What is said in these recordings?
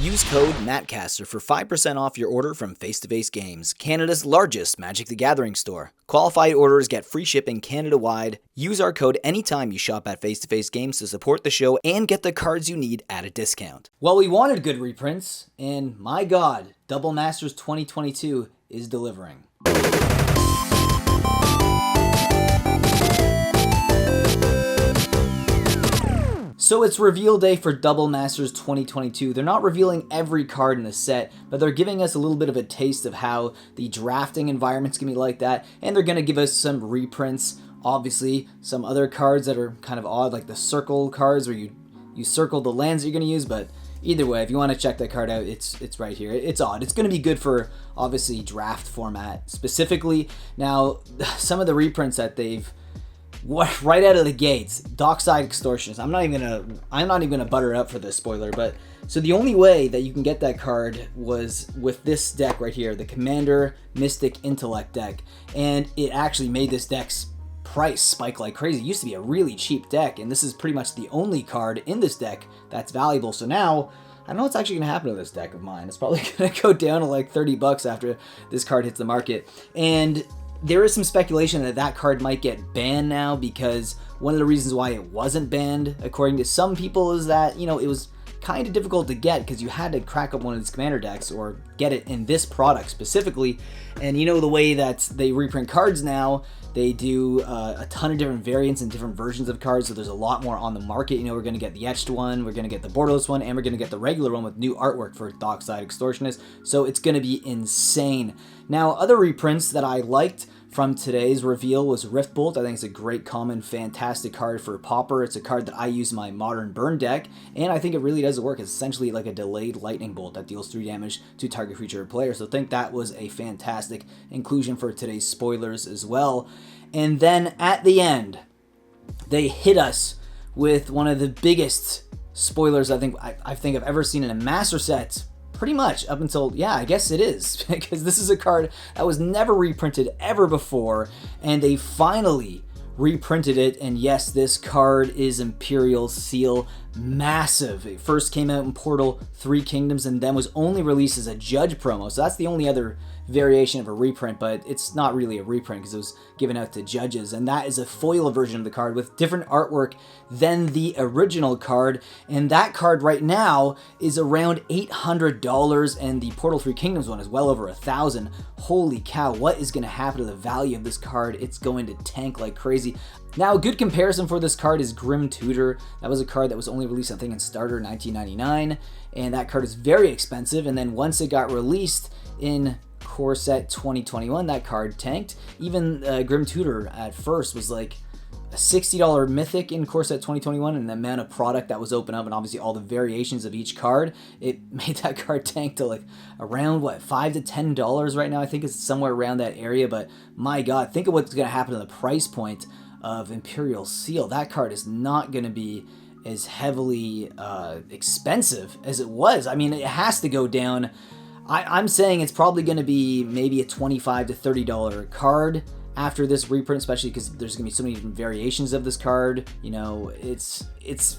Use code Mattcaster for 5% off your order from Face to Face Games, Canada's largest Magic the Gathering store. Qualified orders get free shipping Canada-wide. Use our code anytime you shop at Face to Face Games to support the show and get the cards you need at a discount. Well, we wanted good reprints, and my god, Double Masters 2022 is delivering. So it's reveal day for Double Masters 2022. They're not revealing every card in the set, but they're giving us a little bit of a taste of how the drafting environment's gonna be like that, and they're gonna give us some reprints. Obviously, some other cards that are kind of odd, like the circle cards where you circle the lands that you're gonna use, but either way, if you want to check that card out, it's right here. It's odd. It's going to be good for, obviously, draft format specifically. Now, some of the reprints that they've right out of the gates, Dockside Extortionist. I'm not even gonna butter it up for this spoiler, but so the only way that you can get that card was with this deck right here, the Commander Mystic Intellect deck, and it actually made this deck's price spike like crazy. It used to be a really cheap deck, and this is pretty much the only card in this deck that's valuable. So now I don't know what's actually going to happen to this deck of mine. It's probably going to go down to like $30 after this card hits the market. And there is some speculation that that card might get banned now, because one of the reasons why it wasn't banned, according to some people, is that, you know, it was kind of difficult to get because you had to crack up one of these commander decks or get it in this product specifically. And you know, the way that they reprint cards now, they do a ton of different variants and different versions of cards, so there's a lot more on the market. You know, we're going to get the etched one, we're going to get the borderless one, and we're going to get the regular one with new artwork for Dockside Extortionist, so it's going to be insane. Now, other reprints that I liked from today's reveal was Rift Bolt. I think it's a great common, fantastic card for Pauper. It's a card that I use in my Modern Burn deck, and I think it really does work. It's essentially like a delayed lightning bolt that deals 3 damage to target creature or player, so I think that was a fantastic inclusion for today's spoilers as well. And then at the end, they hit us with one of the biggest spoilers I think I've ever seen in a master set. Pretty much up until, yeah, I guess it is, because this is a card that was never reprinted ever before, and they finally reprinted it. And yes, this card is Imperial Seal. Massive. It first came out in Portal 3 Kingdoms and then was only released as a Judge promo, so that's the only other variation of a reprint, but it's not really a reprint because it was given out to judges, and that is a foil version of the card with different artwork than the original card, and that card right now is around $800, and the Portal 3 Kingdoms one is well over $1,000. Holy cow, what is going to happen to the value of this card? It's going to tank like crazy. Now, a good comparison for this card is Grim Tutor. That was a card that was only released, I think, in Starter 1999, and that card is very expensive, and then once it got released in Core Set 2021, that card tanked. Even Grim Tutor at first was like a $60 mythic in Core Set 2021, and the amount of product that was open up and obviously all the variations of each card, it made that card tank to like around what, $5 to $10 right now. I think it's somewhere around that area, but my god, think of what's going to happen to the price point of Imperial Seal. That card is not going to be as heavily expensive as it was. I mean, it has to go down. I'm saying it's probably going to be maybe a $25 to $30 card after this reprint, especially because there's going to be so many different variations of this card. You know, it's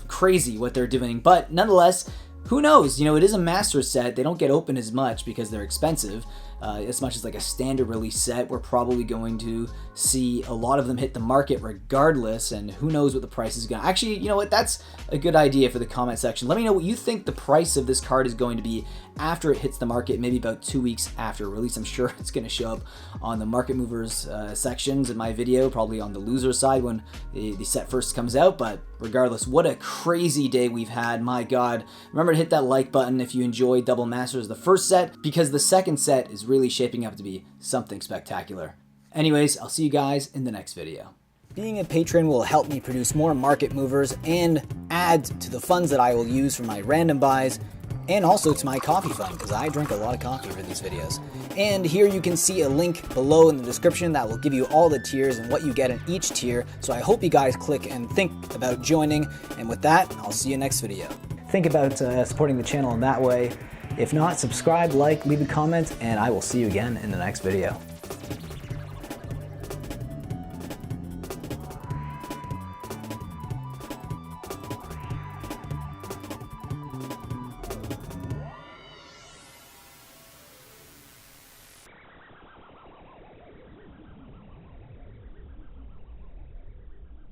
crazy what they're doing, but nonetheless, who knows? You know, it is a master set. They don't get open as much because they're expensive. As much as like a standard release set, we're probably going to see a lot of them hit the market regardless, and who knows what the price is going to... Actually, you know what? That's a good idea for the comment section. Let me know what you think the price of this card is going to be after it hits the market, maybe about 2 weeks after release. I'm sure it's going to show up on the market movers sections in my video, probably on the loser side when the set first comes out, but regardless, what a crazy day we've had. My god. Remember to hit that like button if you enjoyed Double Masters the first set, because the second set is really shaping up to be something spectacular. Anyways, I'll see you guys in the next video. Being a patron will help me produce more market movers and add to the funds that I will use for my random buys, and also to my coffee fund, because I drink a lot of coffee for these videos. And here you can see a link below in the description that will give you all the tiers and what you get in each tier, so I hope you guys click and think about joining, and with that, I'll see you next video. Think about supporting the channel in that way. If not, subscribe, like, leave a comment, and I will see you again in the next video.